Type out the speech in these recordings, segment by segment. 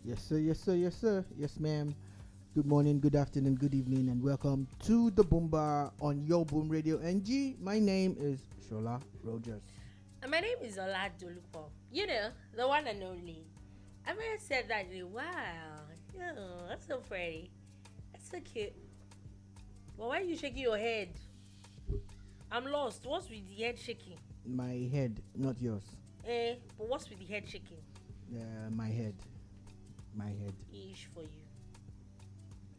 Yes, sir, yes, sir, yes, sir, yes, ma'am. Good morning, good afternoon, good evening, and welcome to the Boom Bar on Yo Boom Radio NG. My name is Shola Rogers. And my name is Ola Dolupo. The one and only. I've never said that in a while. That's so pretty. That's so cute. But why are you shaking your head? I'm lost. What's with the head shaking? My head, not yours. But what's with the head shaking? My head. My head. Ish for you.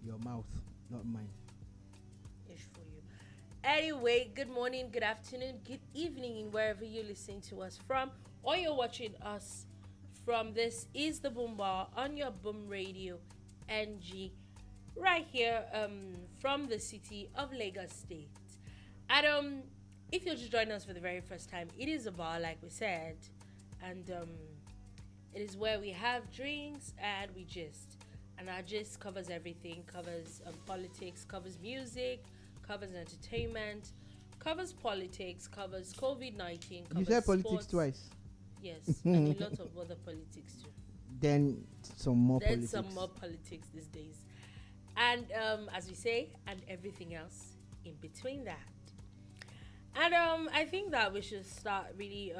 Your mouth, not mine. Ish for you. Anyway, good morning, good afternoon, good evening, wherever you're listening to us from, or you're watching us from. This is the Boom Bar on your Boom Radio NG, right here from the city of Lagos State. And if you're just joining us for the very first time, it is a bar, like we said, and it is where we have drinks and we gist. And our gist covers everything, covers politics, covers music, covers entertainment, covers politics, covers COVID-19, You covers said politics sports. twice. Yes, and a lot of other politics too. Then some more There's politics. some more politics these days. And as we say, and everything else in between that. And I think that we should start we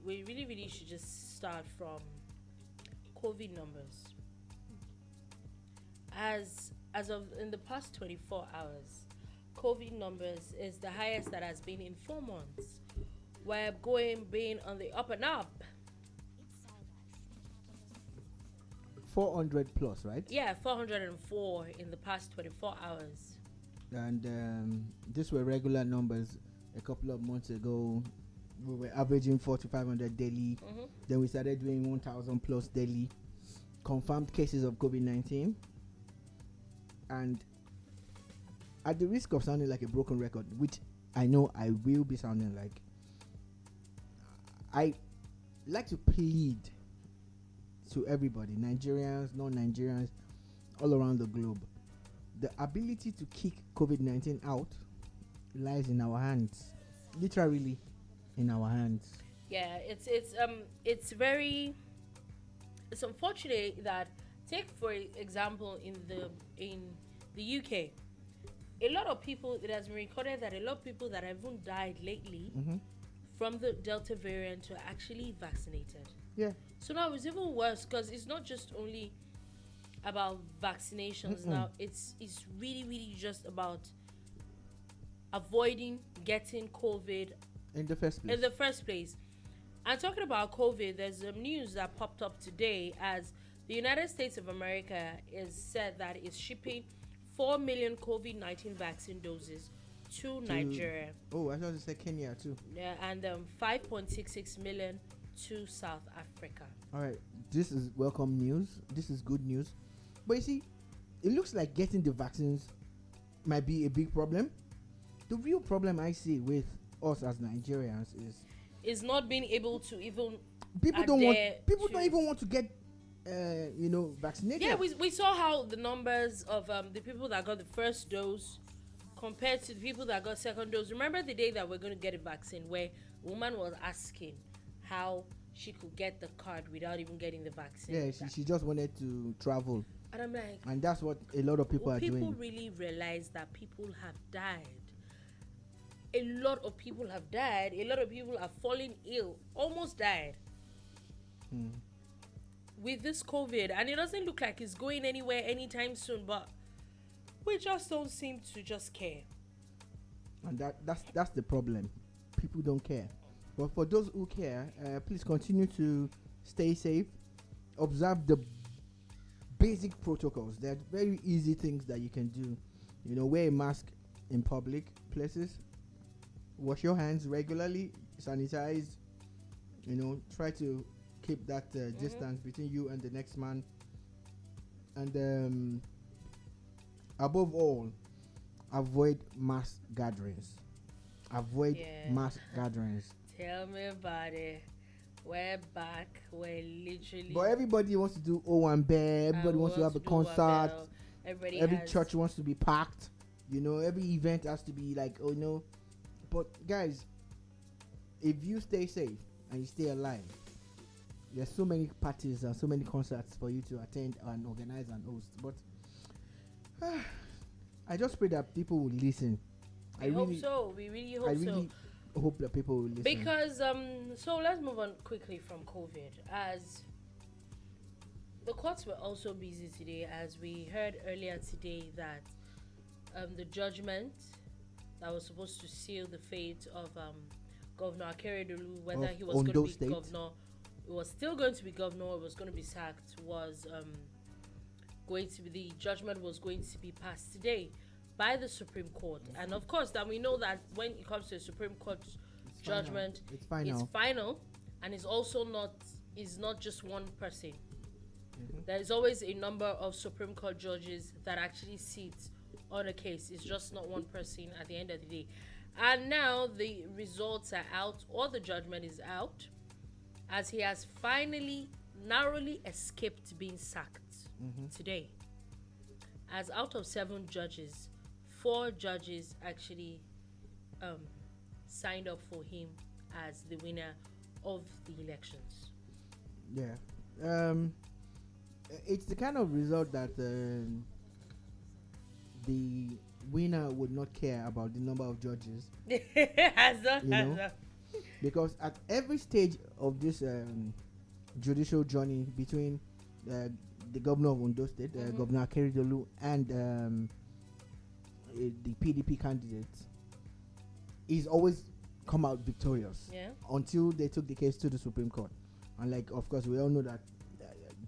really should just start from COVID numbers. As of in the past 24 hours, COVID numbers is the highest that has been in 4 months. We're being on the up and up. 400 plus, right? Yeah, 404 in the past 24 hours. And these were regular numbers. A couple of months ago, we were averaging 4,500 daily. Mm-hmm. Then we started doing 1,000 plus daily confirmed cases of COVID-19. And at the risk of sounding like a broken record, which I know I will be sounding like, I like to plead to everybody, Nigerians, non-Nigerians, all around the globe. The ability to kick COVID-19 out lies in our hands, literally in our hands. Yeah, it's unfortunate that, take for example, in the UK, a lot of people, it has been recorded that a lot of people that have even died lately from the Delta variant were actually vaccinated. Yeah. So now it's even worse because it's not just only about vaccinations. Now it's really just about avoiding getting COVID In the first place. in the first place. And talking about COVID, there's some news that popped up today as the United States of America is said that it's shipping 4 million COVID-19 vaccine doses to Nigeria. Oh, I thought you said Kenya too. Yeah, and 5.66 million to South Africa. All right, this is welcome news. This is good news. But you see, it looks like getting the vaccines might be a big problem. The real problem I see with us as Nigerians Is not being able to even people don't to- even want to get vaccinated. Yeah, we saw how the numbers of the people that got the first dose compared to the people that got second dose. Remember the day that we're going to get a vaccine where a woman was asking how she could get the card without even getting the vaccine. Yeah, she just wanted to travel, And I'm like, and that's what a lot of people are people doing. really realize that people have died. A lot of people have died. A lot of people are falling ill, almost died with this COVID, and it doesn't look like it's going anywhere anytime soon. But we just don't seem to just care. And that's the problem. People don't care. But for those who care, please continue to stay safe. Observe the basic protocols. They're very easy things that you can do. Wear a mask in public places. Wash your hands regularly. Sanitize. Try to keep that distance between you and the next man. And above all, avoid mass gatherings. Avoid mass gatherings. Tell me about it. We're back. We're literally. But everybody wants to do O1 Bear. Everybody wants to have a concert. Every church wants to be packed. Every event has to be like, oh no. But guys, if you stay safe and you stay alive, there's so many parties and so many concerts for you to attend and organize and host. But I just pray that people will listen. We hope so. We really hope I really hope that people will listen. Because so let's move on quickly from COVID. As the courts were also busy today, as we heard earlier today that the judgment that was supposed to seal the fate of Governor Akeredolu, whether he was going to be governor, it was still going to be governor, it was going to be sacked, was going to be, the judgment was going to be passed today by the Supreme Court. And of course, that we know that when it comes to the Supreme Court judgment, it's final, and it's also not just one person. There is always a number of Supreme Court judges that actually sit on a case. It's just not one person at the end of the day. And now the results are out, or the judgment is out, as he has finally narrowly escaped being sacked today. As out of 7 judges, 4 judges actually signed up for him as the winner of the elections. Yeah. It's the kind of result that the winner would not care about the number of judges. Because at every stage of this judicial journey between the governor of Ondo State, Governor Akeredolu, and the PDP candidate, he's always come out victorious until they took the case to the Supreme Court. And like, of course, we all know that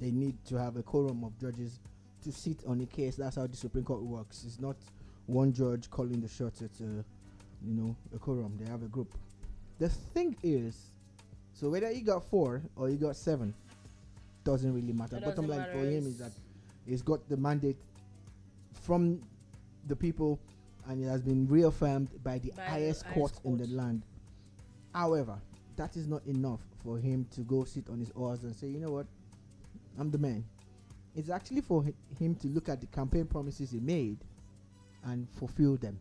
they need to have a quorum of judges to sit on a case. That's how the Supreme Court works. It's not one judge calling the shots. It's a quorum. They have a group. The thing is, so whether you got 4 or you got 7 doesn't really matter. Bottom line for him is that he's got the mandate from the people, and it has been reaffirmed by the highest court in the land. However, that is not enough for him to go sit on his oars and say, you know what, I'm the man. It's actually for him to look at the campaign promises he made and fulfill them.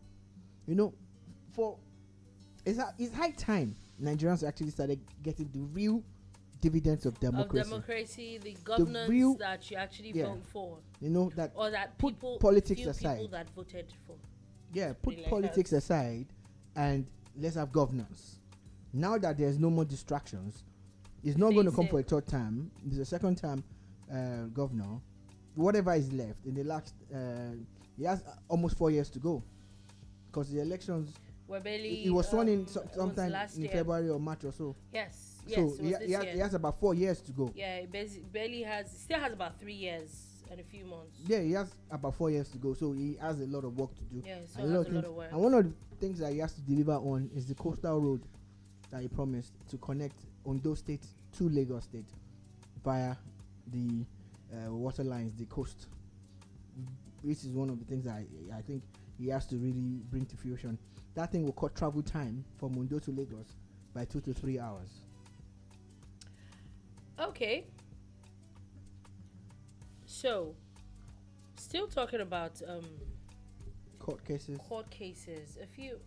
It's high time Nigerians actually started getting the real dividends of democracy. The governance that you actually vote for. That, or that put people, politics aside. People that voted for. Yeah, put politics aside and let's have governance. Now that there's no more distractions, he's not going to come for a third time. He's a second time governor. Whatever is left in the last, he has almost 4 years to go, because the elections. He was sworn in sometime in February or March or so. Yes. So he has about 4 years to go. Yeah, he still has about 3 years and a few months. Yeah, he has about 4 years to go. So he has a lot of work to do. Yeah, so has a lot of work. And one of the things that he has to deliver on is the coastal road that he promised to connect Ondo State to Lagos State via the water lines, the coast. This is one of the things that I think he has to really bring to fruition. That thing will cut travel time from Ondo to Lagos by 2 to 3 hours. Okay. So, still talking about court cases. A few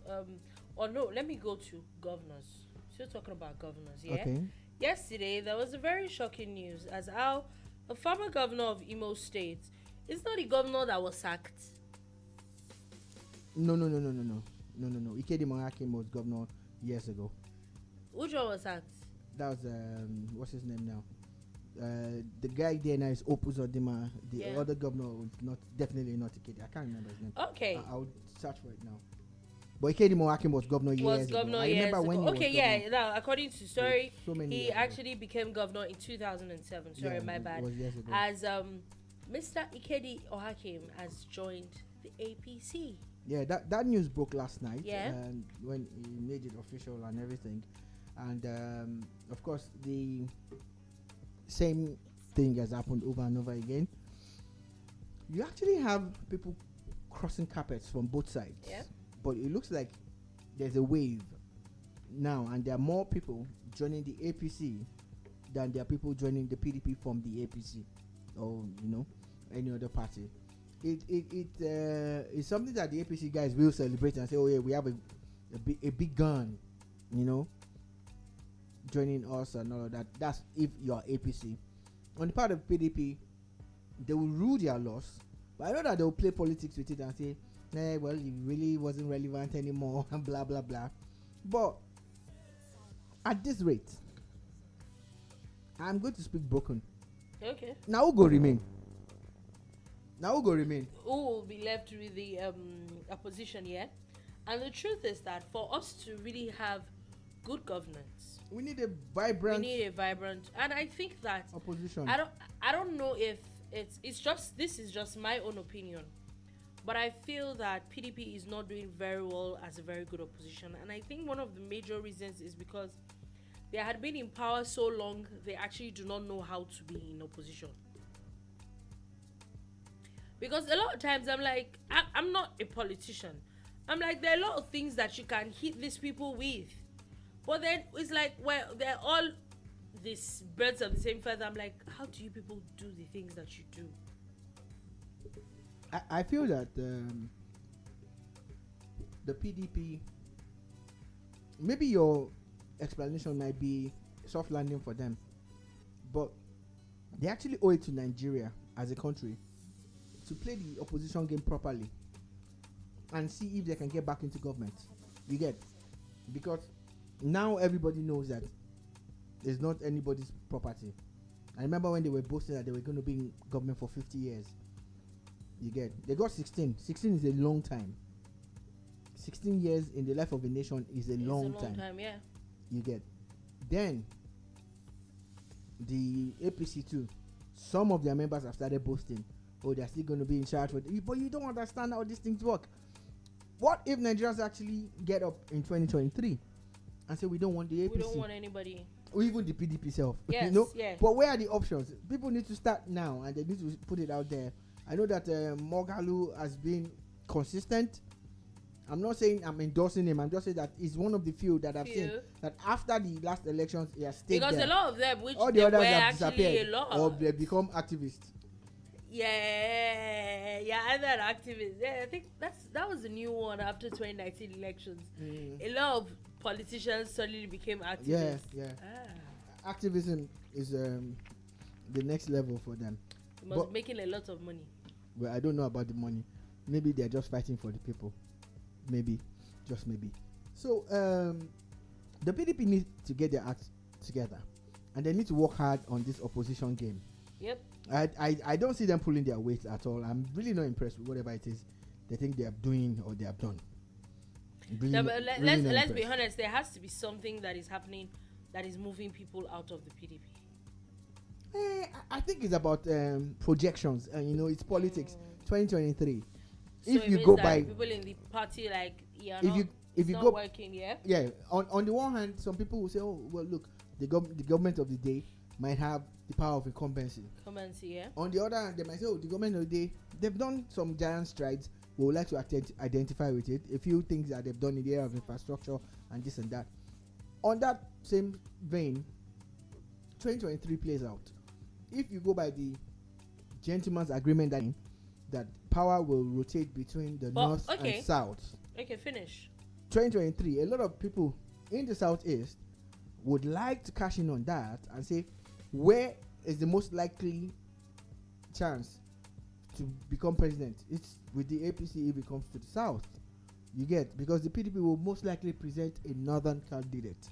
or no, let me go to governors. Still talking about governors, yeah? Okay. Yesterday there was a very shocking news as how a former governor of Imo State is not the governor that was sacked. No. Ikedimo Hakim was governor years ago. Which one was sacked? That was what's his name now? The guy there now is Opus Odima. The other governor was definitely not Ikedi. I can't remember his name. Okay. I'll search for it now. But Ikedimo Hakim was governor years ago. I remember when he was governor. Now according to story, so he actually became governor in 2007. Sorry, my bad. It was years ago. As Mr. Ikedi Ohakim has joined the APC. Yeah, that news broke last night. Yeah. And when he made it official and everything, and of course the same thing has happened over and over again. You actually have people crossing carpets from both sides. Yeah. But it looks like there's a wave now, and there are more people joining the APC than there are people joining the PDP from the APC or any other party. It's something that the APC guys will celebrate and say, oh yeah, we have a big gun, joining us and all of that. That's if you're APC. On the part of PDP, they will rule their loss, but I know that they will play politics with it and say, well, it really wasn't relevant anymore and blah blah blah. But at this rate, I'm going to speak broken. Okay. Now who go remain? Who will be left with the opposition, yeah? And the truth is that for us to really have good governance, we need a vibrant and I think that opposition. I don't know if it's just, this is just my own opinion, but I feel that PDP is not doing very well as a very good opposition. And I think one of the major reasons is because they had been in power so long, they actually do not know how to be in opposition. Because a lot of times I'm like, I'm not a politician. I'm like, there are a lot of things that you can hit these people with. But then it's like, well, they're all these birds of the same feather. I'm like, how do you people do the things that you do? I feel that the PDP, maybe your explanation might be soft landing for them, but they actually owe it to Nigeria as a country to play the opposition game properly and see if they can get back into government. You get? Because now everybody knows that it's not anybody's property. I remember when they were boasting that they were going to be in government for 50 years. You get? They got 16. 16 is a long time. 16 years in the life of a nation is a long time. Yeah. You get? Then the APC too, some of their members have started boasting, oh, they're still going to be in charge for but you don't understand how these things work. What if Nigerians actually get up in 2023 and say we don't want the APC? We don't want anybody. Or even the PDP self. Yes, you know? yeah. But where are the options? People need to start now and they need to put it out there. I know that Mogalu has been consistent. I'm not saying I'm endorsing him. I'm just saying that he's one of the few that I've seen that after the last elections he has stayed because there. A lot of them, which all the others have disappeared, or they become activists. Yeah, either an activist. Yeah, I think that was a new one after 2019 elections. A lot of politicians suddenly became activists. Yeah. Activism is the next level for them. They must be making a lot of money. Well, I don't know about the money. Maybe they're just fighting for the people. Maybe, just maybe. So the PDP needs to get their act together, and they need to work hard on this opposition game. Yep. I don't see them pulling their weight at all. I'm really not impressed with whatever it is they think they are doing or they have done. Let's be honest. There has to be something that is happening that is moving people out of the PDP. I think it's about projections. It's politics. 2023. So if you go by people in the party, like if you not go working, yeah. On the one hand, some people will say, oh well, look, the government of the day might have the power of incumbency. On the other hand, they might say, oh, the government of the day, they've done some giant strides. We would like to identify with it. A few things that they've done in the area of infrastructure and this and that. On that same vein, 2023 plays out. If you go by the gentleman's agreement that power will rotate between the north and south. Okay, finish. 2023, a lot of people in the southeast would like to cash in on that and say, where is the most likely chance to become president? It's with the APC if it comes to the south. You get? Because the PDP will most likely present a northern candidate.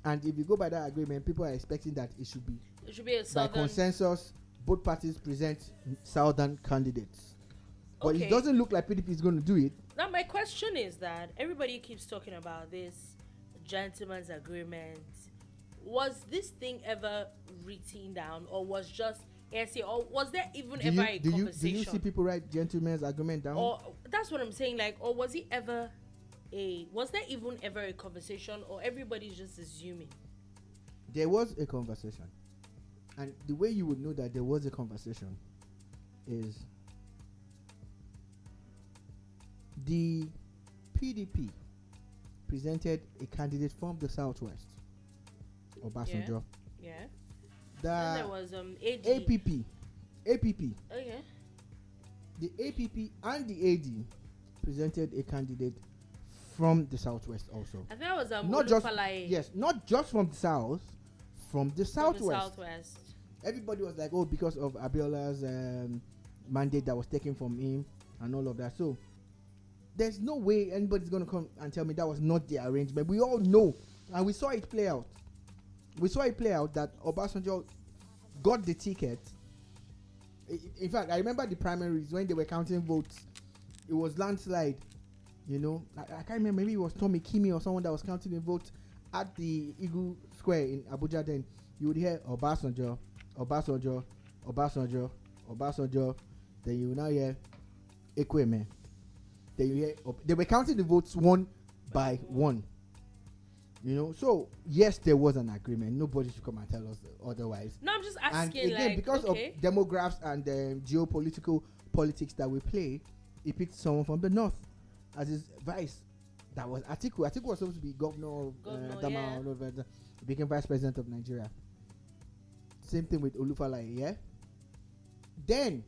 And if you go by that agreement, people are expecting that it should be a southern. By consensus, both parties present southern candidates. But it doesn't look like PDP is going to do it. Now my question is that everybody keeps talking about this gentleman's agreement. Was this thing ever written down, or was just or was there even ever a conversation? Do you see people write gentleman's agreement down? Or that's what I'm saying. Like, or was it ever was there even ever a conversation, or everybody's just assuming? There was a conversation, and the way you would know that there was a conversation is the PDP presented a candidate from the southwest, Obasanjo. Yeah. And there was APP. Okay. The APP and the AD presented a candidate from the southwest also. I think that was Not just Olufalaye yes, not just from the south, from the from the southwest. southwest. Everybody was like, oh, because of Abiola's mandate that was taken from him and all of that. So there's no way anybody's gonna come and tell me that was not the arrangement. We all know, and we saw it play out. We saw it play out that Obasanjo got the ticket. In fact, I remember the primaries when they were counting votes. It was landslide. You know, I can't remember. Maybe it was Tommy Kimi or someone that was counting the votes at the Eagle Square in Abuja. Then you would hear Obasanjo, Obasanjo, Obasanjo, Obasanjo. Then you will now hear Ekweme. Then you hear they were counting the votes one by one. You know, so yes, there was an agreement. Nobody should come and tell us otherwise. No, I'm just And asking. again, like, because okay. of demographics and geopolitical politics that we play, he picked someone from the north as his vice. That was Atiku. Atiku was supposed to be governor of Adamawa, yeah. all over. He became vice president of Nigeria. Same thing with Olufalaye, yeah. Then,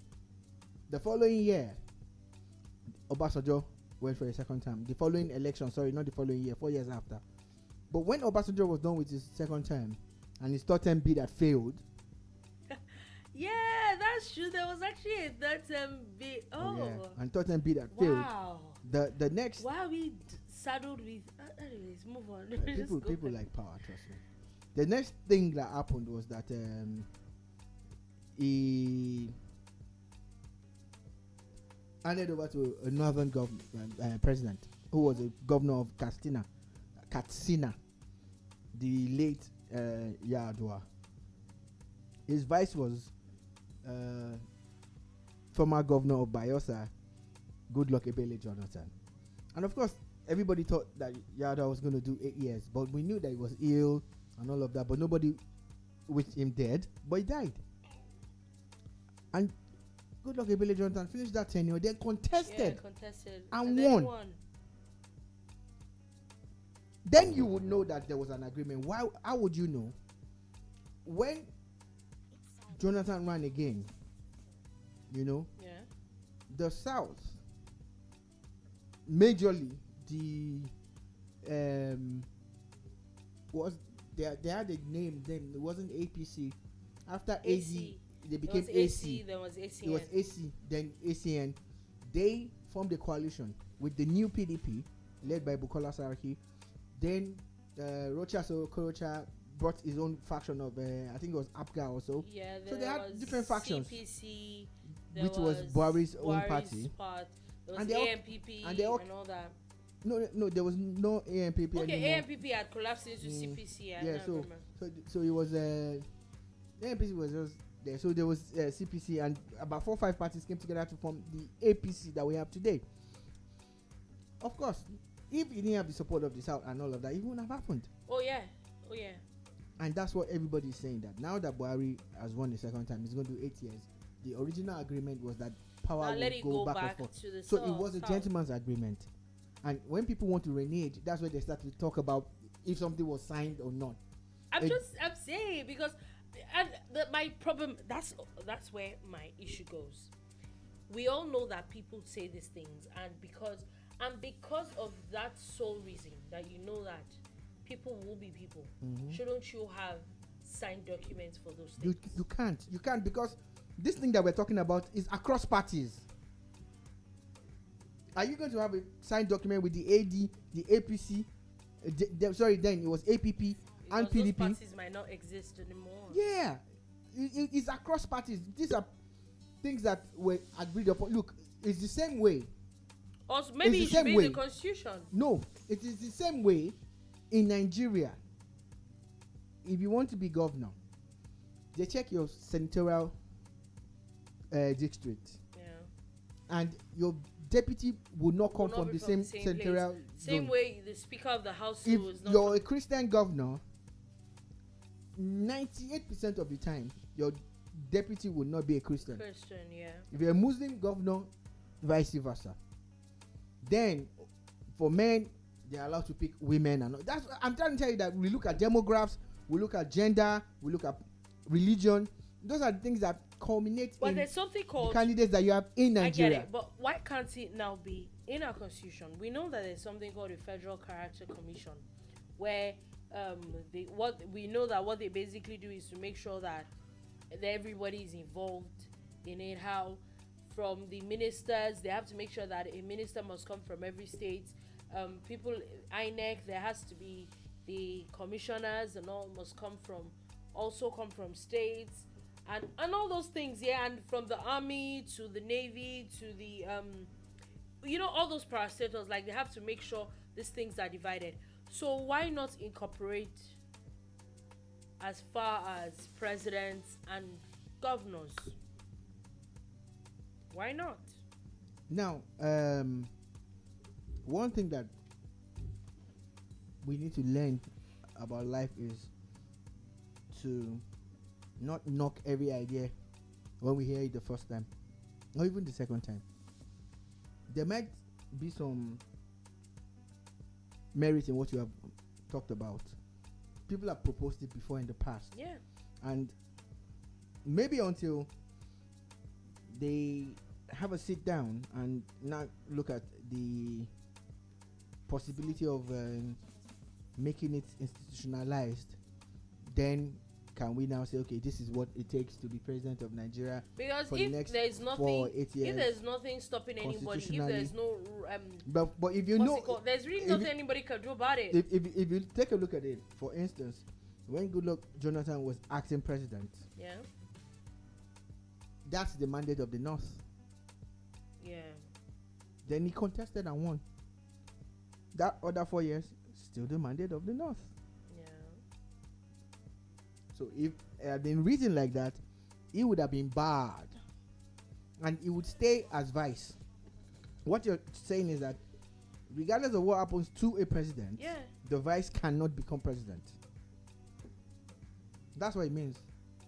the following year, Obasanjo went for a second term. The following election, sorry, not the following year, 4 years after. But when Obasanjo was done with his second term and his third term bid had failed. Yeah, that's true. There was actually a third term bid. Oh, yeah. And third term bid had failed. wow. The next. Why are we saddled with? Anyways, move on. Just go people for like power, trust me. The next thing that happened was that he handed over to a northern government president who was a governor of Katsina, the late Yar'Adua. His vice was former governor of Bayelsa, Goodluck Ebele Jonathan. And of course, everybody thought that Yar'Adua was going to do 8 years, but we knew that he was ill and all of that, but nobody wished him dead, but he died. And Goodluck Ebele Jonathan finished that tenure, then contested and won. Then you would know that there was an agreement. How would you know? When Jonathan ran again, you know, the South, majorly the was they had a name then. It wasn't APC. After AC. They became AC. There was ACN. It was AC, then ACN. They formed a coalition with the new PDP, led by Bukola Saraki. Then Rocha Okorocha brought his own faction of, I think it was APGA also. Yeah, so they had different factions. CPC, which was Buhari's own party. There was and ANPP and all that. No, there was no ANPP okay, anymore. ANPP had collapsed into CPC. Yeah, so it was ANPP was just there. So there was CPC, and about 4 or 5 parties came together to form the APC that we have today. Of course, if he didn't have the support of the South and all of that, it wouldn't have happened. Oh yeah. And that's what everybody is saying, that now that Buhari has won the second time, he's going to do 8 years. The original agreement was that power would go back and forth. To the so South. it was a gentleman's agreement. And when people want to renege, that's where they start to talk about if something was signed or not. I'm saying, because my problem, that's where my issue goes. We all know that people say these things, and because of that sole reason that you know that people will be people, shouldn't you have signed documents for those things? You can't, because this thing that we're talking about is across parties. Are you going to have a signed document with the AD, the APC? Then it was APP and PDP. Those parties might not exist anymore. Yeah, it's across parties. These are things that were agreed upon. Look, it's the same way. Also, maybe it should be in the constitution. No, it is the same way in Nigeria. If you want to be governor, they check your senatorial district. Yeah. And your deputy will not come from the same senatorial zone. Same way the Speaker of the House if is not. You're a Christian governor, 98% of the time, your deputy will not be a Christian. Yeah. If you're a Muslim governor, vice versa. Then, for men, they're allowed to pick women. And I'm trying to tell you that we look at demographics, we look at gender, we look at religion. Those are the things that culminate But in there's something the called. candidates that you have in I get Nigeria. it, but why can't it now be in our constitution? We know that there's something called the Federal Character Commission, where what we know that what they basically do is to make sure that everybody is involved in it. How from the ministers, they have to make sure that a minister must come from every state. People, INEC, there has to be the commissioners and all must come from, also come from states, and all those things, yeah, and from the army to the navy to the all those parastatals, like they have to make sure these things are divided. So why not incorporate as far as presidents and governors? Why not? Now, one thing that we need to learn about life is to not knock every idea when we hear it the first time, or even the second time. There might be some merit in what you have talked about. People have proposed it before in the past. Yeah. And maybe until they have a sit down and now look at the possibility of making it institutionalized, then can we now say, okay, this is what it takes to be president of Nigeria? Because for if the next there's nothing, 4 8 years, if there's nothing stopping anybody, if there's no but if you know, there's really nothing anybody can do about it. If you take a look at it, for instance, when Goodluck Jonathan was acting president, Yeah. that's the mandate of the North. Yeah. Then he contested and won. That other 4 years, still the mandate of the North. Yeah. So if it had been written like that, he would have been barred, and he would stay as vice. What you're saying is that regardless of what happens to a president, Yeah. the vice cannot become president. That's what it means.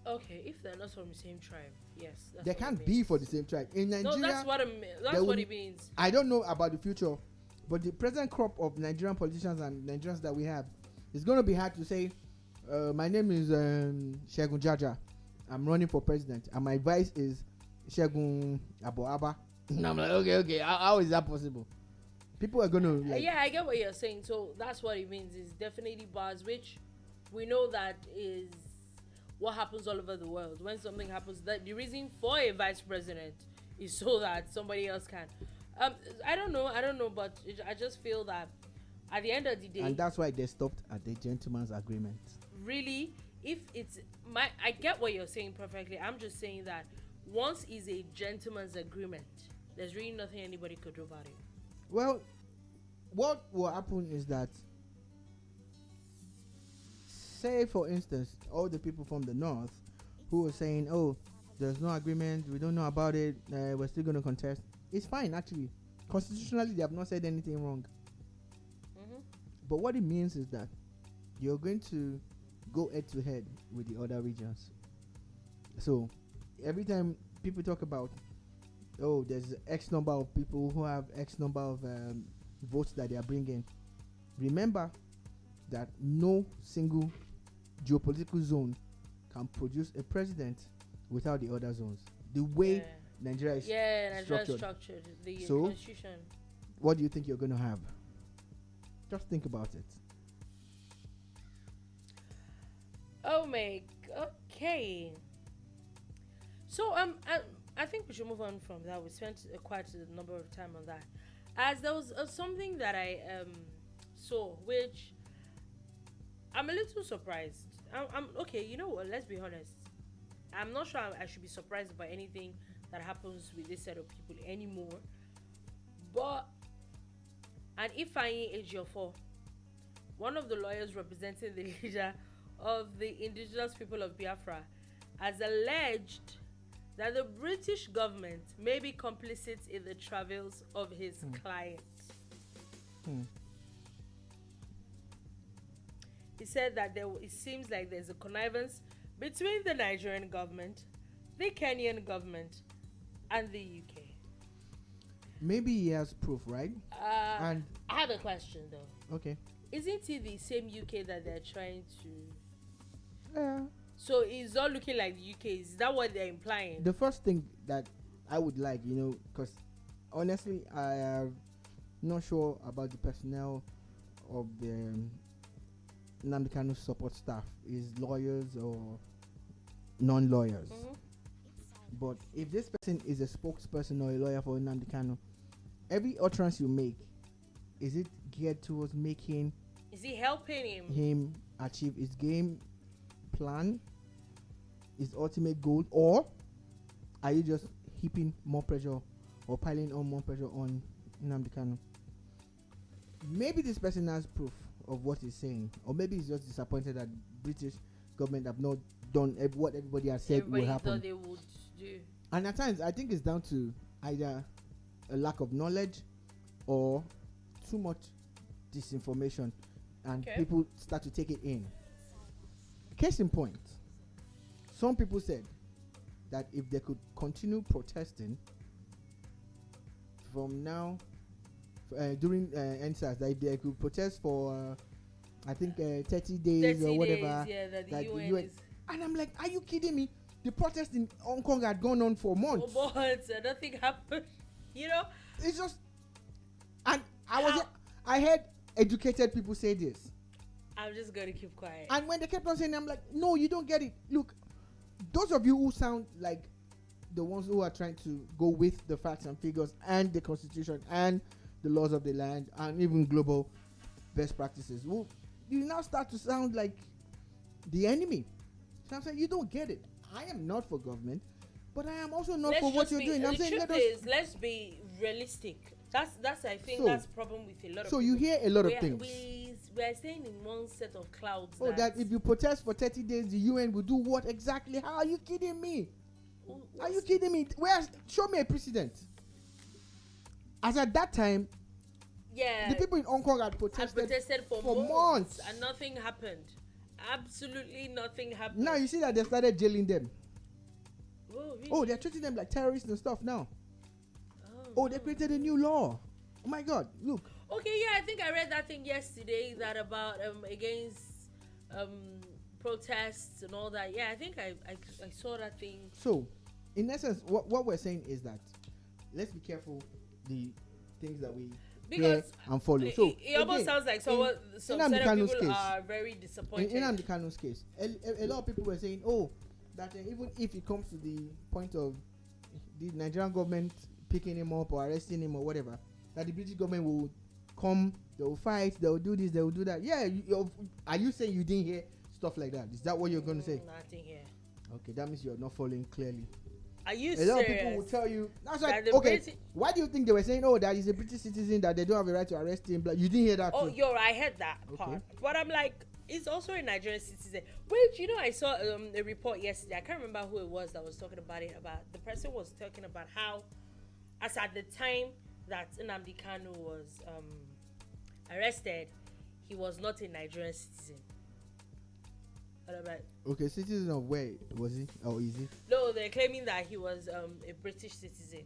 Okay, if they're not from the same tribe, yes. That's They what can't it be means. for the same tribe. In Nigeria, No, that's what that's what it means. I don't know about the future, but the present crop of Nigerian politicians and Nigerians that we have, it's going to be hard to say, my name is Shegun Jaja. I'm running for president, and my vice is Shegun Aboaba. And I'm like, okay, how is that possible? People are going to... Yeah, I get what you're saying. So that's what it means. It's definitely bars, which we know that is what happens all over the world. When something happens, that the reason for a vice president is so that somebody else can. I don't know, but I just feel that at the end of the day, and that's why they stopped at the gentleman's agreement. Really, if it's I get what you're saying perfectly. I'm just saying that once is a gentleman's agreement, there's really nothing anybody could do about it. Well, what will happen is that, say for instance, all the people from the North who were saying, oh, there's no agreement, we don't know about it, we're still going to contest. It's fine, actually. Constitutionally, they have not said anything wrong. But what it means is that you're going to go head to head with the other regions. So every time people talk about, oh, there's X number of people who have X number of votes that they are bringing, remember that no single geopolitical zone can produce a president without the other zones. The way Nigeria is structured. The So, constitution. What do you think you're going to have? Just think about it. Oh my, okay. So I think we should move on from that. We spent quite a number of time on that, as there was something that I saw, which I'm a little surprised. I'm okay. You know what? Let's be honest. I'm not sure I should be surprised by anything that happens with this set of people anymore. But and Ifeanyi Ejiofor, one of the lawyers representing the leader of the indigenous people of Biafra, has alleged that the British government may be complicit in the travels of his client. He said that it seems like there's a connivance between the Nigerian government, the Kenyan government, and the UK. Maybe he has proof, right? And I have a question though. Okay. Isn't it the same UK that they're trying to? So it's not looking like the UK. Is that what they're implying? The first thing that I would like, because honestly, I am not sure about the personnel of the Nnamdi Kanu support staff, is lawyers or non-lawyers. Mhm. But if this person is a spokesperson or a lawyer for Nnamdi Kanu, every utterance you make, is it geared towards making Is he helping him? him achieve his game plan, his ultimate goal, or are you just heaping more pressure or piling on more pressure on Nnamdi Kanu? Maybe this person has proof of what he's saying, or maybe he's just disappointed that British government have not done what everybody has said Everybody will happen. thought they would do. And at times, I think it's down to either a lack of knowledge or too much disinformation, and Okay. people start to take it in. Case in point, some people said that if they could continue protesting from now during NSAS, that if they could protest for I think 30 days 30 or whatever, days, yeah, that the that UN is. and I'm like, are you kidding me? The protest in Hong Kong had gone on for months. For months and nothing happened. You know? It's just, and I heard educated people say this, I'm just gonna keep quiet. and when they kept on saying, I'm like, no, you don't get it. Look, those of you who sound like the ones who are trying to go with the facts and figures and the constitution and the laws of the land and even global best practices, well, you now start to sound like the enemy. So I'm saying, you don't get it. I am not for government, but I am also not for what you're doing. I'm the saying, truth is, let's be realistic. That's I think So- that's the problem with a lot of so people. you hear a lot of we are, things. we are staying in one set of clouds. Oh, that if you protest for 30 days, the UN will do what exactly? How are you kidding me? Are you kidding me? Show me a precedent. As at that time, Yeah. the people in Hong Kong had I protested. protested for months. months and nothing happened. Absolutely nothing happened. Now you see that they started jailing them. Oh, really? Oh, they're treating them like terrorists and stuff now. Oh, they created a new law. Oh my God, look. Okay, yeah, I think I read that thing yesterday that about against protests and all that. Yeah, I think I saw that thing. So, in essence, what we're saying is that let's be careful the things that we hear Because and follow. it, So it almost again, sounds like some Nnamdi set of Kanu's people case. are very disappointed. in Nnamdi Kanu's case, a lot of people were saying, oh, that even if it comes to the point of the Nigerian government picking him up or arresting him or whatever, that the British government will come, they will fight, they will do this, they will do that. Yeah, are you saying you didn't hear stuff like that? Is that what you're going to say? Nothing here. Okay, that means you're not following clearly. Are you A serious? lot of people will tell you, that's That like, the okay, Briti- why do you think they were saying, oh, that he's a British citizen, that they don't have a right to arrest him? But you didn't hear that Oh, too? I heard that part. Okay. But I'm like, it's also a Nigerian citizen. Which, I saw a report yesterday. I can't remember who it was that was talking about it. About the person was talking about how, as at the time that Nnamdi Kanu was arrested, he was not a Nigerian citizen. And I'm like, Okay, citizen of where was he? Oh, is he? no, they're claiming that he was a British citizen.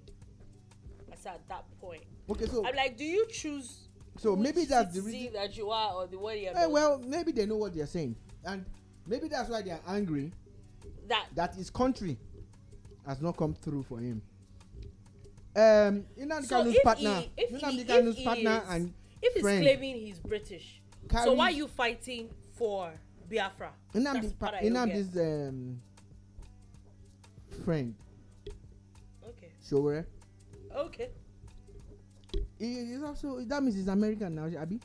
As at that point, Okay, so I'm like, do you choose? So which maybe that's the citizen reason. that you are, or the one you're Well, maybe they know what they're saying, and maybe that's why they're angry that his country has not come through for him. Nnamdi So Kanu's if partner, he- if he- Nnamdi if Kanu's he partner is- and if he's friend, claiming he's British, so carries- why are you fighting for Biafra? That's the part I don't get. Nnamdi's friend, Okay. Showore, Okay. he is also, that means he's American now, Abi.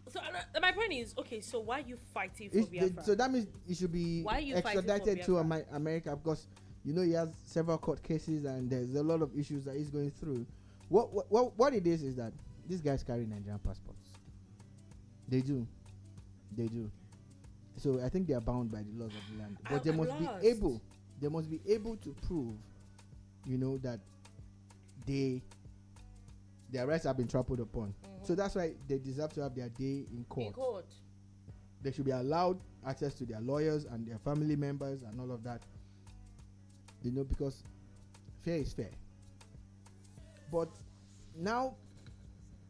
So my point is, okay, so why are you fighting for Biafra? So that means he should be Why are you fighting for extradited to Biafra? America, because he has several court cases and there's a lot of issues that he's going through. What it is that these guys carry Nigerian passports. They do. So I think they are bound by the laws of the land, but I'm lost. they must be able to prove, that their rights have been trampled upon. So that's why they deserve to have their day in court. In court. They should be allowed access to their lawyers and their family members and all of that. Because fair is fair. But now,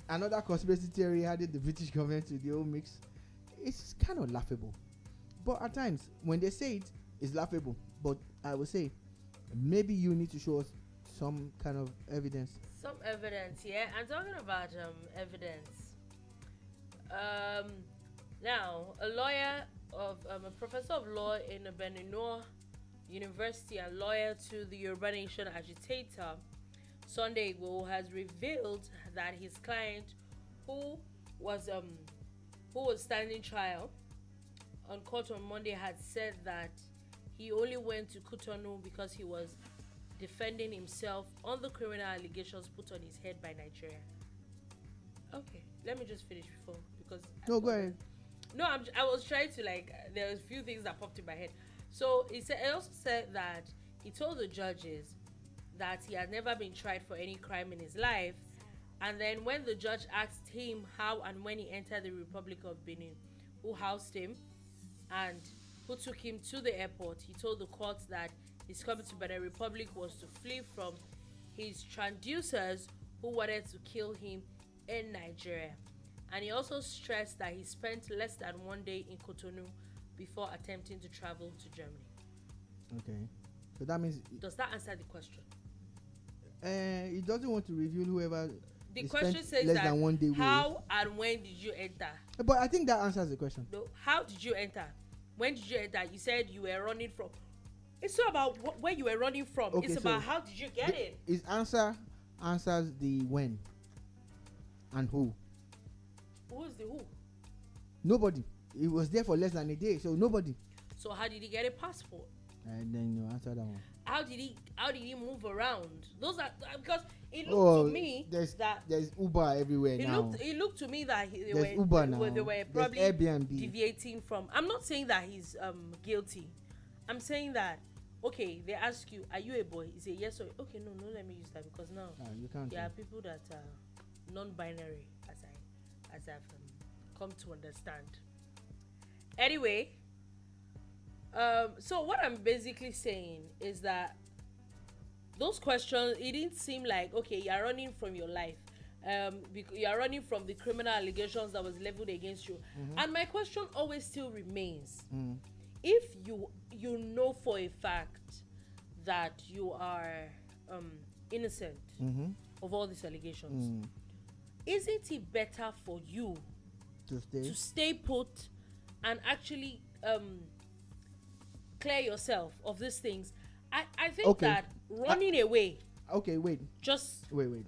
another conspiracy theory added the British government to the whole mix. It's kind of laughable. But at times, when they say it, it's laughable. But I will say, maybe you need to show us some kind of evidence. Some evidence, yeah. I'm talking about evidence. Now, a lawyer of a professor of law in Benino University and lawyer to the Yoruba Nation agitator, Sunday Igboho, has revealed that his client, who was standing trial on court on Monday, had said that he only went to Cotonou because he was defending himself on the criminal allegations put on his head by Nigeria. Okay, let me just finish before, because No, go ahead. no, I was trying to, like, there was a few things that popped in my head. So he also said that he told the judges that he had never been tried for any crime in his life, and then when the judge asked him how and when he entered the Republic of Benin, who housed him and who took him to the airport, he told the court that his coming to Benin Republic was to flee from his transducers who wanted to kill him in Nigeria. And he also stressed that he spent less than 1 day in Cotonou before attempting to travel to Germany. Okay. So that means Does that answer the question? he doesn't want to reveal whoever. The he question spent says less that than 1 day how and when did you enter? But I think that answers the question. No, how did you enter? When did you enter? You said you were running from. It's not about where you were running from. Okay, it's so about how did you get it. His answer answers the when and who. Who's the who? Nobody. He was there for less than a day, so nobody. So how did he get a passport? And then you answer that one. How did he move around? Those are because it looked to me there's that Uber everywhere now. it looked to me that they There's were Uber now. they were There's probably Airbnb. deviating from. I'm not saying that he's guilty. I'm saying that, okay, they ask you, are you a boy? You say yes or okay, no, let me use that, because now You can't. there are people that are non-binary, as I've come to understand. Anyway, so what I'm basically saying is that those questions, it didn't seem like, okay, you're running from your life, you're running from the criminal allegations that was leveled against you. And my question always still remains, if you know for a fact that you are innocent of all these allegations, isn't it better for you to stay put and actually clear yourself of these things? I think that running away just wait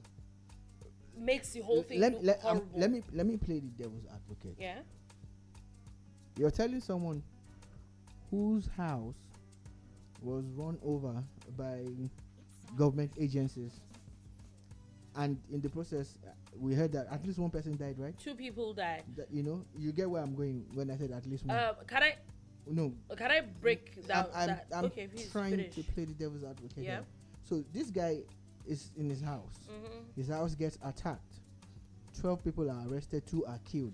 makes the whole thing look horrible. let me play the devil's advocate. Yeah. You're telling someone whose house was run over by government agencies, and in the process we heard that at least one person died, right? 2 people died. You get where I'm going when I said at least one. Can I break down that? I'm okay, please trying finish. to play the devil's advocate. Yeah. Here. So this guy is in his house. His house gets attacked. 12 people are arrested, 2 are killed.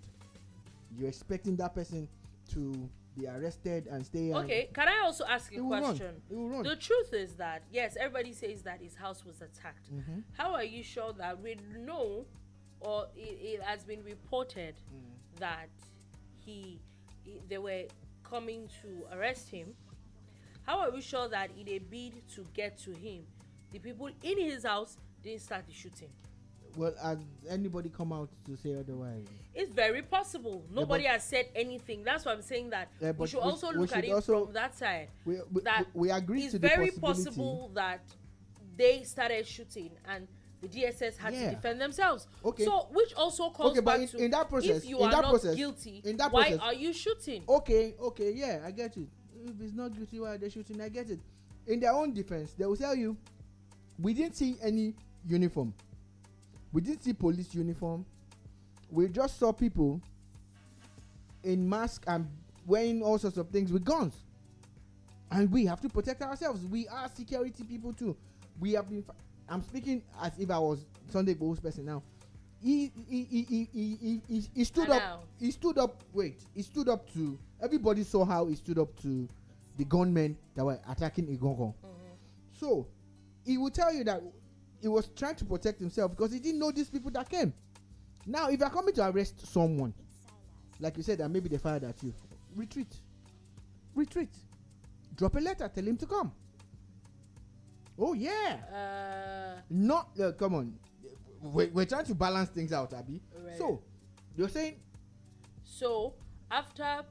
You're expecting that person to be arrested and stay. Okay, can I also ask a question? It will run. The truth is that, yes, everybody says that his house was attacked. How are you sure that we know, or it has been reported that they were coming to arrest him? How are we sure that in a bid to get to him, the people in his house didn't start the shooting? Well, has anybody come out to say otherwise? It's very possible. Nobody has said anything. That's why I'm saying that we should also look at it from that side. We agree it's to the very possibility. possible that they started shooting and the DSS had to defend themselves. Okay. So, which also comes back to, in that process, if you are not guilty, why are you shooting? Okay, yeah, I get it. If it's not guilty, why are they shooting? I get it. In their own defense, they will tell you, we didn't see any uniform. We didn't see police uniform. We just saw people in mask and wearing all sorts of things with guns. And we have to protect ourselves. We are security people too. We have been. I'm speaking as if I was Sunday Igboho's person now. He stood up. He stood up. Wait. He stood up to. Everybody saw how he stood up to the gunmen that were attacking Igongo. So he will tell you that he was trying to protect himself because he didn't know these people that came. Now, if you're coming to arrest someone, like you said, that maybe they fired at you, retreat. retreat. Drop a letter, tell him to come. Oh yeah. Not come on. We're trying to balance things out, Abby. Right. So you're saying. So after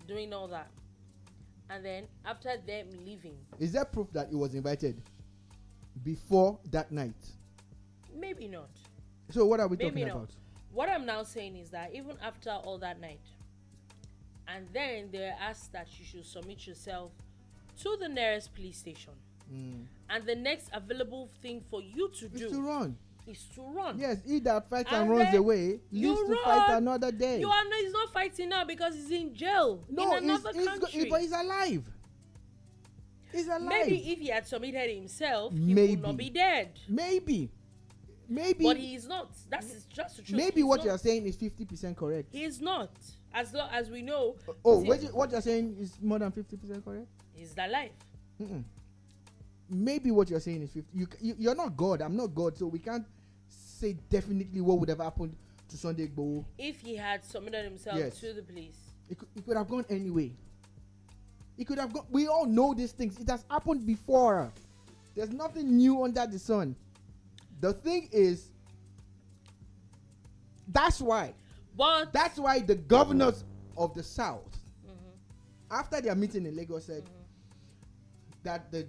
doing all that, and then after them leaving, is there proof that he was invited before that night? Maybe not. So what are we Maybe talking not. about? What I'm now saying is that even after all that night, and then they're asked that you should submit yourself to the nearest police station, and the next available thing for you to do is to run. Yes, he that fights and runs away lives to fight another day. He's not fighting now because he's in jail in another country. But he's alive. He's alive. Maybe if he had submitted himself, he would not be dead. Maybe. But he's not. That's just the truth. Maybe what you're saying is 50% correct. He's not. As long as we know. What you're saying is more than 50% correct? He's alive. Maybe what you're saying is 50. You're not God. I'm not God, so we can't say definitely what would have happened to Sunday Igboho. If he had submitted himself to the police. It could have gone anyway. It could have gone. We all know these things. It has happened before. There's nothing new under the sun. The thing is, that's why the governors of the South, after their meeting in Lagos, said that the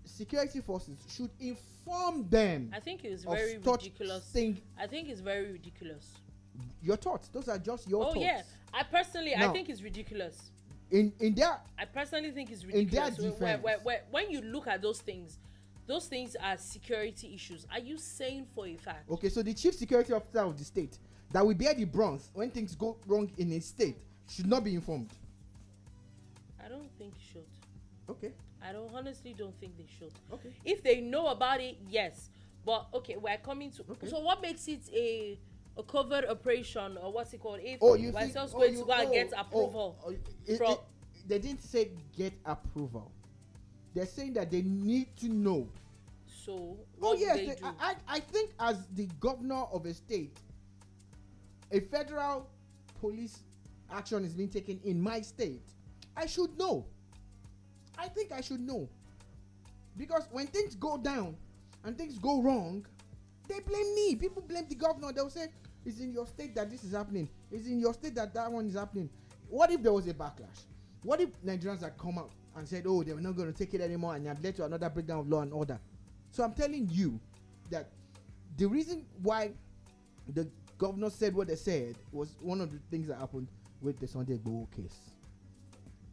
security forces should inform them. I think it's very ridiculous. I think it's very ridiculous. Your thoughts? Those are just your thoughts. Oh yeah, I think it's ridiculous. I personally think it's ridiculous. In their defense, when you look at those things are security issues. Are you saying for a fact? Okay, so the chief security officer of the state that will bear the brunt when things go wrong in his state should not be informed. I don't think he should. Okay. I honestly don't think they should. Okay. If they know about it, yes. But okay, we're coming to. Okay. So what makes it a covert operation, or what's it called? If we're just going to go and get approval from. They didn't say get approval. They're saying that they need to know. So what do they do? I think as the governor of a state, a federal police action is being taken in my state, I should know. I think I should know. Because when things go down and things go wrong, they blame me. People blame the governor. They'll say, it's in your state that this is happening. It's in your state that one is happening. What if there was a backlash? What if Nigerians had come out and said, oh, they were not going to take it anymore, and had led to another breakdown of law and order? So I'm telling you that the reason why the governor said what they said was one of the things that happened with the Sunday Igboho case.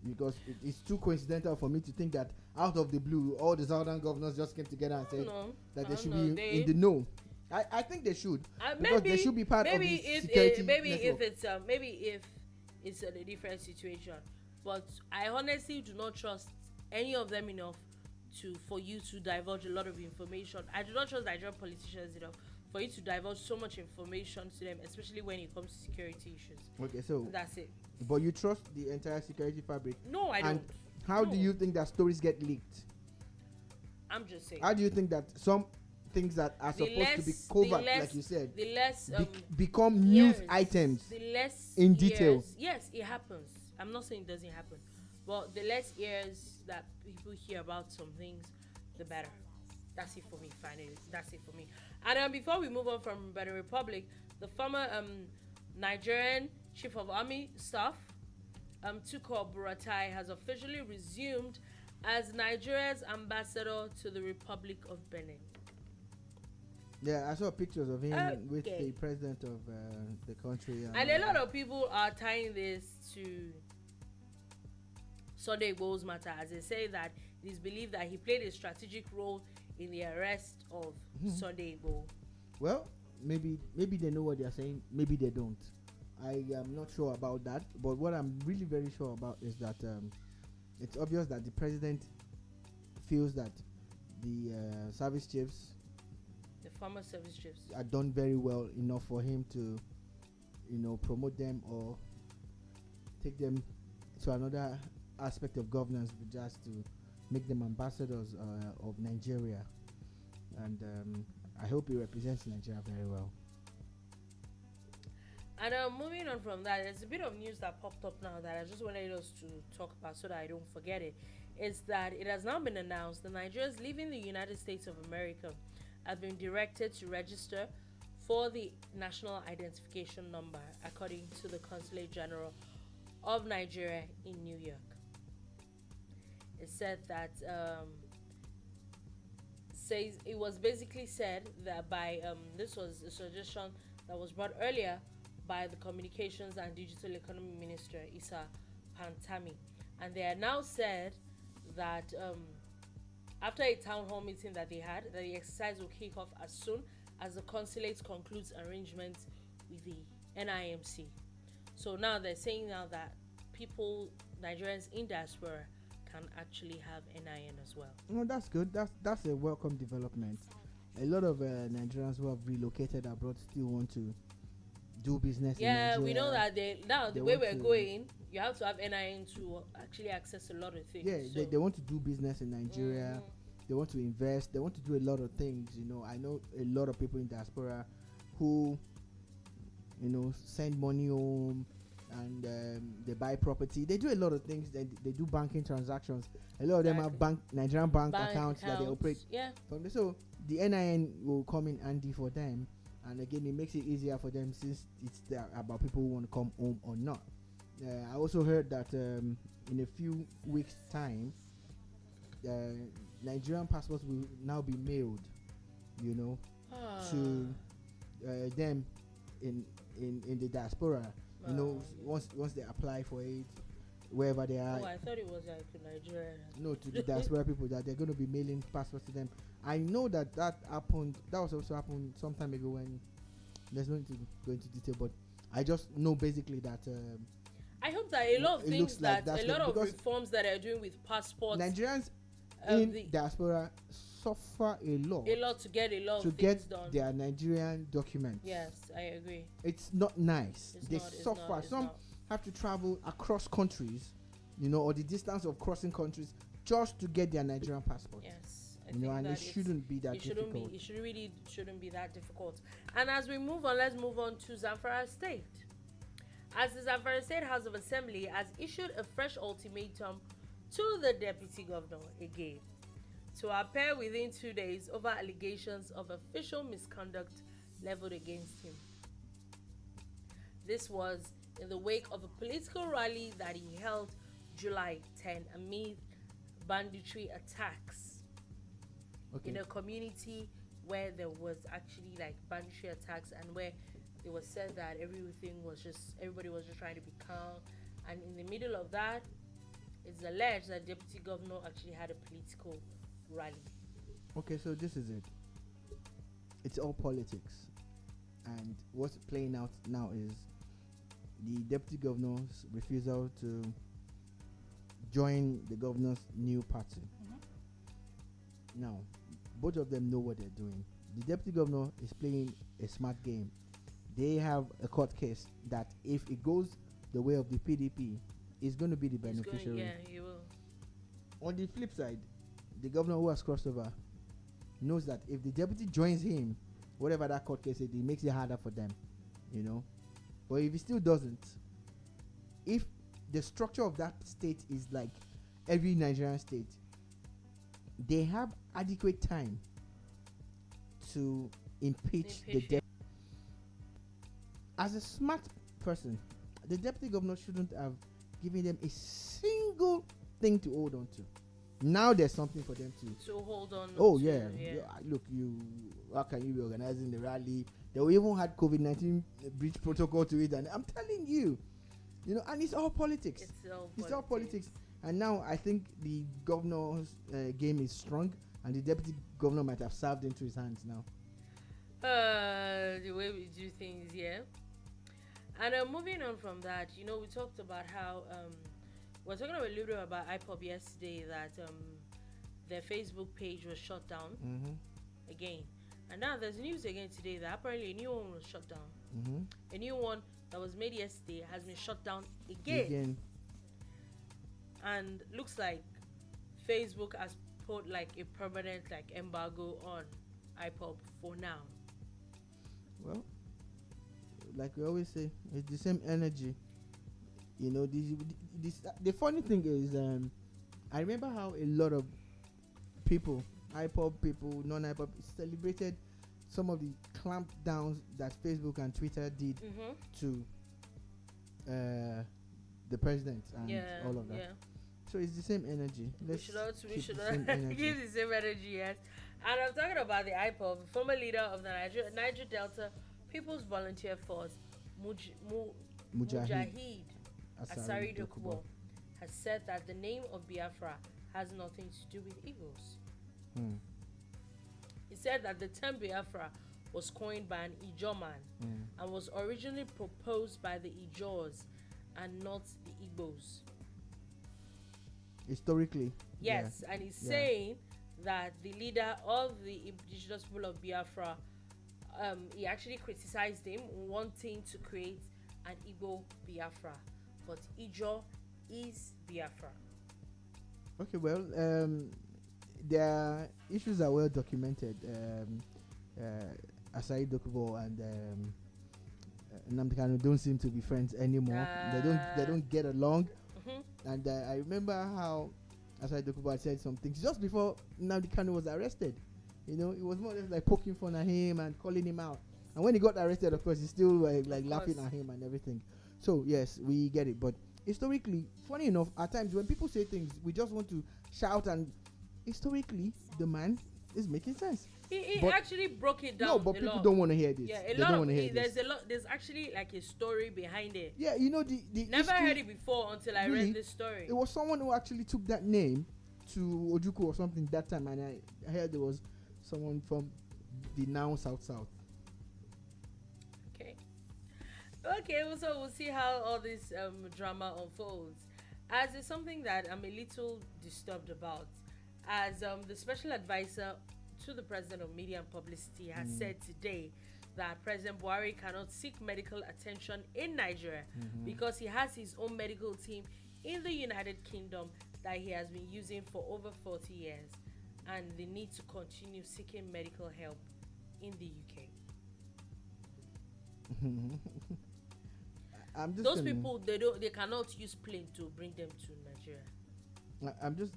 Because it's too coincidental for me to think that out of the blue, all the southern governors just came together and said that they should be in the know. I think they should, because they should be part of the security network. Maybe if it's a different situation, but I honestly do not trust any of them enough for you to divulge a lot of information. I do not trust Nigerian politicians enough for you to divulge so much information to them, especially when it comes to security issues. Okay, so that's it. But you trust the entire security fabric? No, I don't. How do you think that stories get leaked? I'm just saying. How do you think that some things that are supposed to be covered, like you said, become news items in detail? Yes, it happens. I'm not saying it doesn't happen, but the less ears that people hear about some things, the better. That's it for me. Finally, that's it for me. And before we move on from Benin Republic, the former Nigerian Chief of Army Staff, Tukur Buratai, has officially resumed as Nigeria's ambassador to the Republic of Benin. Yeah, I saw pictures of him with the president of the country. And a lot of people are tying this to Sunday Igboho's matter, as they say that it is believed that he played a strategic role in the arrest of Sunday Igboho. Well, maybe they know what they are saying. Maybe they don't. I am not sure about that. But what I'm really very sure about is that it's obvious that the president feels that the service chiefs, the former service chiefs, are done very well enough for him to, promote them or take them to another aspect of governance, just to make them ambassadors of Nigeria. And I hope he represents Nigeria very well. And moving on from that, there's a bit of news that popped up now that I just wanted us to talk about so that I don't forget it. Is that it has now been announced that Nigerians living in the United States of America have been directed to register for the National Identification Number, according to the Consulate General of Nigeria in New York. It said that says it was basically said that by this was a suggestion that was brought earlier by the Communications and Digital Economy Minister Issa Pantami, and they are now said that after a town hall meeting that they had, that the exercise will kick off as soon as the consulate concludes arrangements with the NIMC. So now they're saying now that people, Nigerians in diaspora, can actually have NIN as well. No, that's good. That's a welcome development. A lot of Nigerians who have relocated abroad still want to do business. Yeah, in Nigeria. we know that the way we're going, you have to have NIN to actually access a lot of things. Yeah, so. they want to do business in Nigeria. They want to invest. They want to do a lot of things. I know a lot of people in diaspora who, send money home and they buy property. They do a lot of things. They do banking transactions. A lot of them have Nigerian bank accounts that they operate from. So the NIN will come in handy for them. And again, it makes it easier for them since it's about people who want to come home or not. I also heard that in a few weeks' time, Nigerian passports will now be mailed, to them in the diaspora. Once they apply for it, wherever they are. Oh, I thought it was like Nigeria. No, to the diaspora people, that they're going to be mailing passports to them. I know that happened. That was also happened some time ago when there's no need to go into detail, but I just know basically that. I hope that a lot of things like that a lot of reforms that are doing with passports. Nigerians in diaspora suffer a lot to get a lot to of get things done. their Nigerian documents. Yes, I agree. It's not nice. They suffer. Some have to travel across countries, or the distance of crossing countries just to get their Nigerian passport. Yes, and it shouldn't be that difficult. It shouldn't be that difficult. And as we move on, let's move on to Zamfara State. As the Zamfara State House of Assembly has issued a fresh ultimatum to the deputy governor again to appear within 2 days over allegations of official misconduct leveled against him. This was in the wake of a political rally that he held July 10 amid banditry attacks in a community where there was actually like banditry attacks, and where it was said that everybody was just trying to be calm, and in the middle of that, it's alleged that deputy governor actually had a political rally. Okay, so this is it. It's all politics, and what's playing out now is the deputy governor's refusal to join the governor's new party. Now, both of them know what they're doing. The deputy governor is playing a smart game. They have a court case that if it goes the way of the PDP, is going to be the beneficiary. He will. On the flip side, the governor who has crossed over knows that if the deputy joins him, whatever that court case is, it makes it harder for them, But if he still doesn't, if the structure of that state is like every Nigerian state, they have adequate time to impeach the deputy. As a smart person, the deputy governor shouldn't have given them a single thing to hold on to. Now there's something for them to hold on. Oh yeah. Look, how can you be organizing the rally? They even had COVID-19 breach protocol to it, and I'm telling you, and it's all politics. It's all politics. And now I think the governor's game is strong, and the deputy governor might have served into his hands now. The way we do things, yeah. And moving on from that, we talked about how we're talking a little bit about IPOB yesterday, that their Facebook page was shut down again, and now there's news again today that apparently a new one was shut down. A new one that was made yesterday has been shut down again. And looks like Facebook has put like a permanent embargo on IPOB for now. Well, like we always say, it's the same energy. You know, the funny thing is, I remember how a lot of people, hip-hop people, non-hip-hop, celebrated some of the clampdowns that Facebook and Twitter did to the president and all of that. Yeah. So it's the same energy. We should give the same energy, yes. And I'm talking about the IPOB, former leader of the Niger Delta People's Volunteer Force, Mujahid Asari Dokubo, has said that the name of Biafra has nothing to do with Igbos. He said that the term Biafra was coined by an Ijo man and was originally proposed by the Ijos and not the Igbos. Historically. Yes, and he's saying that the leader of the indigenous people of Biafra, he actually criticized him wanting to create an Igbo Biafra, but Ijo is Biafra. Okay, well, their issues are well documented. Asai Dokubo and Nnamdi Kanu don't seem to be friends anymore. They don't get along. And I remember how Asai Dokubo had said some things just before Nnamdi Kanu was arrested. You know, it was more or less like poking fun at him and calling him out. And when he got arrested, of course, he's still like laughing at him and everything. So yes, we get it. But historically, funny enough, at times when people say things, we just want to shout, and historically, the man is making sense. He actually broke it down. No, but people don't want to hear this. Yeah, they don't want to hear this. There's There's actually like a story behind it. Yeah, you know the never heard it before until I read this story. It was someone who actually took that name to Ojukwu or something that time, and I heard there was someone from the now South. Okay, so we'll see how all this drama unfolds. As it's something that I'm a little disturbed about, as the special advisor to the President of Media and Publicity has said today that President Buhari cannot seek medical attention in Nigeria because he has his own medical team in the United Kingdom that he has been using for over 40 years, and they need to continue seeking medical help in the UK. Those people, they cannot use plane to bring them to Nigeria. I'm just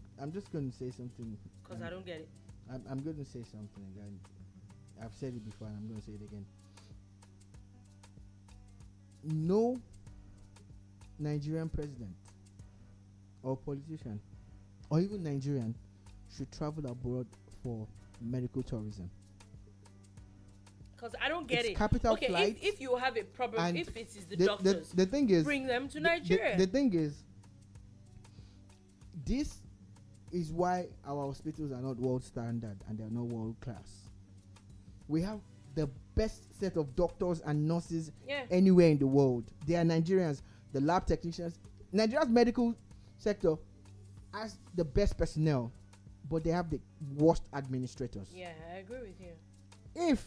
going to say something because I don't get it. I'm going to say something again. I've said it before and I'm going to say it again. No Nigerian president or politician or even Nigerian should travel abroad for medical tourism. Because I don't get it. Capital flights. If you have a problem, if it is the doctors, the thing is, bring them to Nigeria. The thing is, this is why our hospitals are not world standard and they are not world class. We have the best set of doctors and nurses anywhere in the world. They are Nigerians, the lab technicians. Nigeria's medical sector has the best personnel, but they have the worst administrators. Yeah, I agree with you. If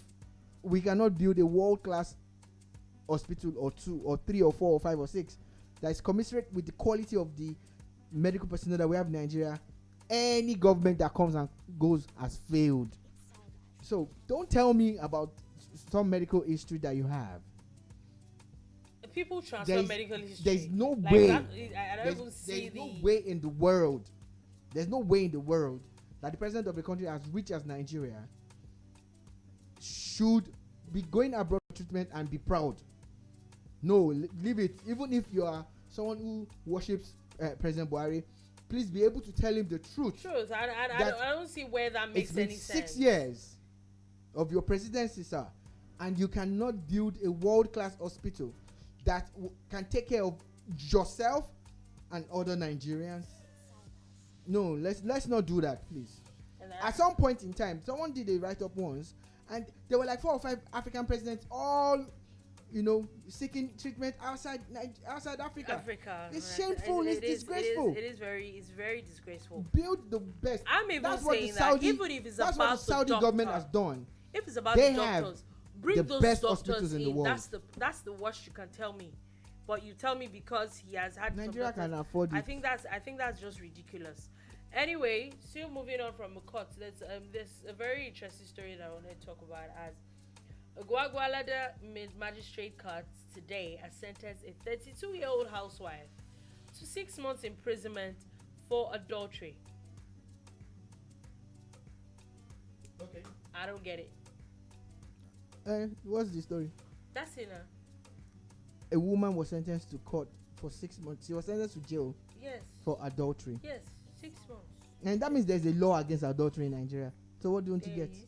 we cannot build a world-class hospital or 2 or 3 or 4 or 5 or 6 that is commensurate with the quality of the medical personnel that we have in Nigeria, any government that comes and goes has failed. So don't tell me about some medical history that you have. People transfer medical history. There's no way. There's no way in the world. There's no way in the world that the president of a country as rich as Nigeria should be going abroad for treatment and be proud. No, leave it. Even if you are someone who worships President Buhari, please be able to tell him the truth. I don't see where that makes any sense. It's been 6 years of your presidency, sir, and you cannot build a world-class hospital that can take care of yourself and other Nigerians. No, let's not do that, please. At some point in time, someone did a write-up once, and there were like 4 or 5 African presidents, all, seeking treatment outside Africa. It's shameful. It's disgraceful. It's very disgraceful. Build the best. I'm even saying that even if it's about the Saudi government has done. If it's about the doctors, bring those best doctors hospitals in the world. That's the worst you can tell me. But you tell me because he has had Nigeria can afford it. I think that's just ridiculous. Anyway, still moving on from Mukot, there's a very interesting story that I want to talk about as Gwagwalada magistrate court today has sentenced a 32-year-old housewife to 6 months imprisonment for adultery. Okay. I don't get it. What's the story? That's in A woman was sentenced to court for 6 months. She was sentenced to jail yes. for adultery. Yes, 6 months. And that means there's a law against adultery in Nigeria. So what don't you There get? is.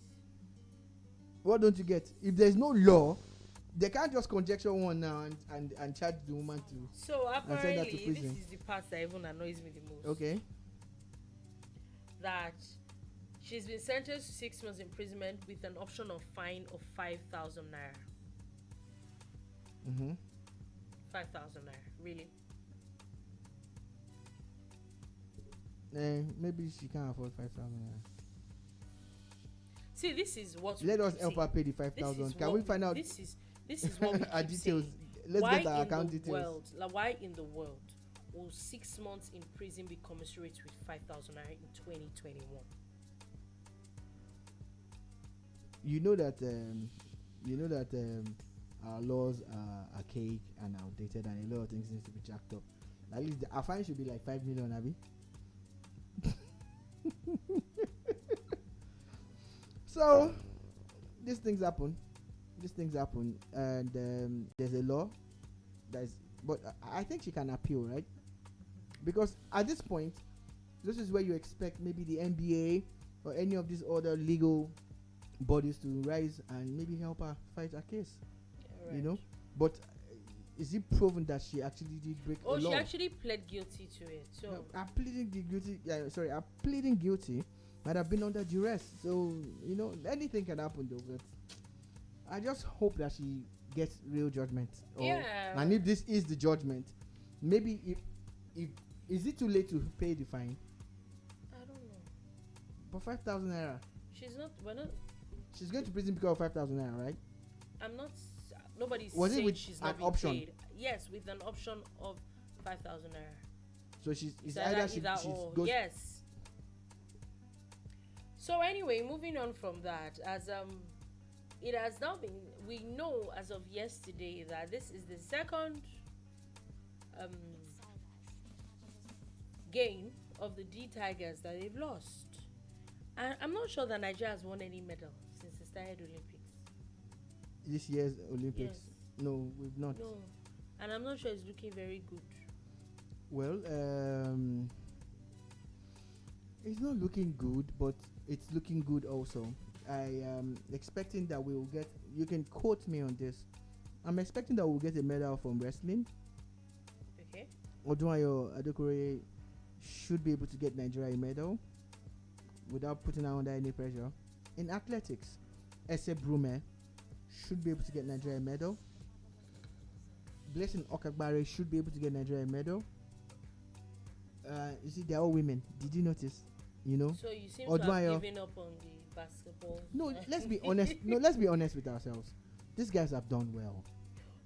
What don't you get? If there's no law, they can't just conjecture one now and charge the woman to. So send her to apparently, this prison. is the part that even annoys me the most. Okay. That she's been sentenced to 6 months imprisonment with an option of fine of 5,000 naira. 5,000 naira, really? Maybe she can't afford 5,000. See, this is what Let we us keep help her saying. pay the This 5,000. is Can what we find out This is what we our keep details? saying. Let's Why get our in account the details. world, like why in the world will 6 months in prison be commensurate with 5,000 naira in 2021? You know that our laws are archaic and outdated, and a lot of things need to be jacked up. At least our fine should be like 5 million, Abby. So these things happen, and there's a law but I think she can appeal, right? Because at this point, this is where you expect maybe the NBA or any of these other legal bodies to rise and maybe help her fight her case. Yeah, right. You know, but is it proven that she actually did break the law? Oh, she actually pled guilty to it. So No, I'm pleading guilty. I'm pleading guilty. Might have been under duress. So anything can happen though. But I just hope that she gets real judgment. And if this is the judgment, maybe if is it too late to pay the fine? I don't know. For 5,000 naira. We're not. She's going to prison because of 5,000 naira, right? I'm not. Nobody's Was it saying with she's an not being option? paid. Yes, with an option of 5,000 naira. So it's either she goes. Yes. So anyway, moving on from that, as it has now been, we know as of yesterday that this is the second game of the D Tigers that they've lost. And I'm not sure that Nigeria has won any medal since it started Olympics. This year's Olympics? Yes. No, we've not. No. And I'm not sure it's looking very good. Well, it's not looking good, but it's looking good also. I am expecting that we will get. You can quote me on this. I'm expecting that we'll get a medal from wrestling. Okay. Odunayo Adekore should be able to get Nigeria a medal without putting her under any pressure. In athletics, Ese Brume should be able to get Nigeria a medal. Blessing Okagbare should be able to get Nigeria a medal. You see, they're all women. Did you notice? So you seem to have given up on the basketball. No, let's be honest. Let's be honest with ourselves. These guys have done well.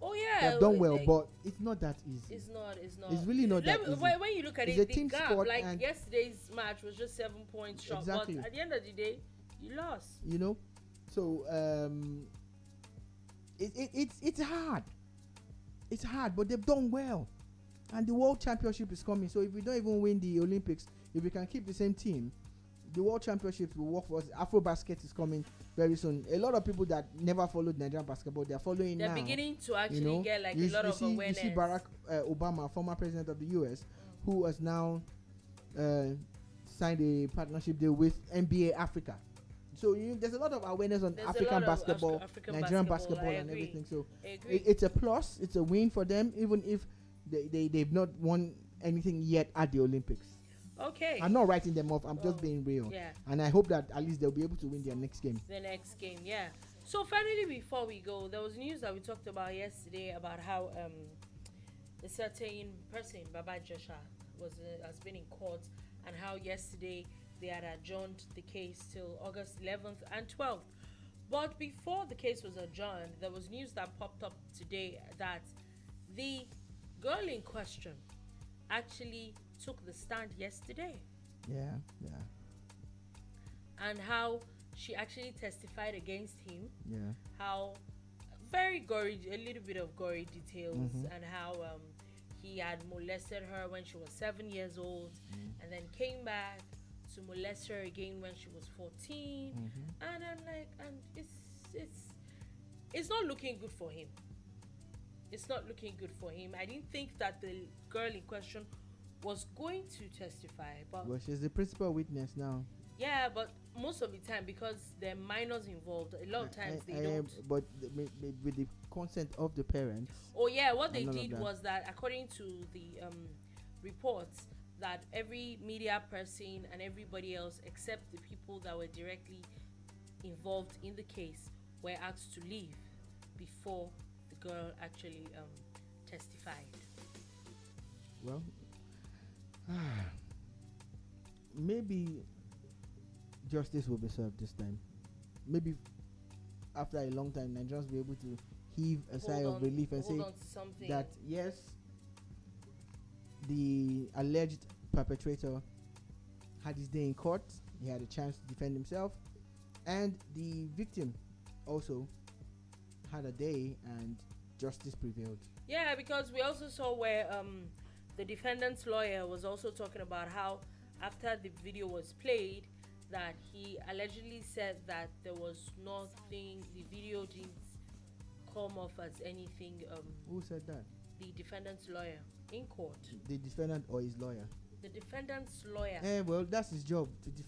Oh yeah, They have done well, but it's not that easy. It's not. It's really not that easy. When you look at It's it, a the team gap, sport, like and yesterday's match was just 7 points short. Exactly. But at the end of the day, you lost. So it's hard. It's hard, but they've done well, and the World Championship is coming. So if we don't even win the Olympics, if we can keep the same team, the World Championship will work for us. Afro-Basket is coming very soon. A lot of people that never followed Nigerian basketball, they're following now. They're beginning to actually get like a lot of awareness. You see Barack Obama, former president of the US, who has now signed a partnership deal with NBA Africa. So there's a lot of awareness on African basketball, Nigerian basketball and everything. So it's a plus. It's a win for them, even if they've not won anything yet at the Olympics. Okay. I'm not writing them off. I'm just being real. Yeah. And I hope that at least they'll be able to win their next game. The next game, yeah. So finally, before we go, there was news that we talked about yesterday about how a certain person, Baba Joshua, has been in court, and how yesterday they had adjourned the case till August 11th and 12th. But before the case was adjourned, there was news that popped up today that the girl in question actually took the stand yesterday. Yeah. And how she actually testified against him. Yeah. How very gory, a little bit of gory details, and how he had molested her when she was 7 years old, and then came back to molest her again when she was 14. And I'm like, and it's not looking good for him. It's not looking good for him. I didn't think that the girl in question was going to testify, but Well, she's the principal witness now. yeah, but most of the time, because there are minors involved, a lot of times they don't. But with the consent of the parents. Oh yeah, what they none of did that. was that, according to the reports, that every media person and everybody else except the people that were directly involved in the case were asked to leave before the girl actually testified. Well, maybe justice will be served this time. Maybe after a long time, Nigerians will be able to heave a sigh of relief and say hold on to something. that yes, the alleged perpetrator had his day in court. He had a chance to defend himself, and the victim also had a day, and justice prevailed. Yeah, because we also saw where the defendant's lawyer was also talking about how after the video was played, that he allegedly said that there was nothing, the video didn't come off as anything. Who said that? The defendant's lawyer in court. The defendant or his lawyer? The defendant's lawyer. Well, that's his job to defend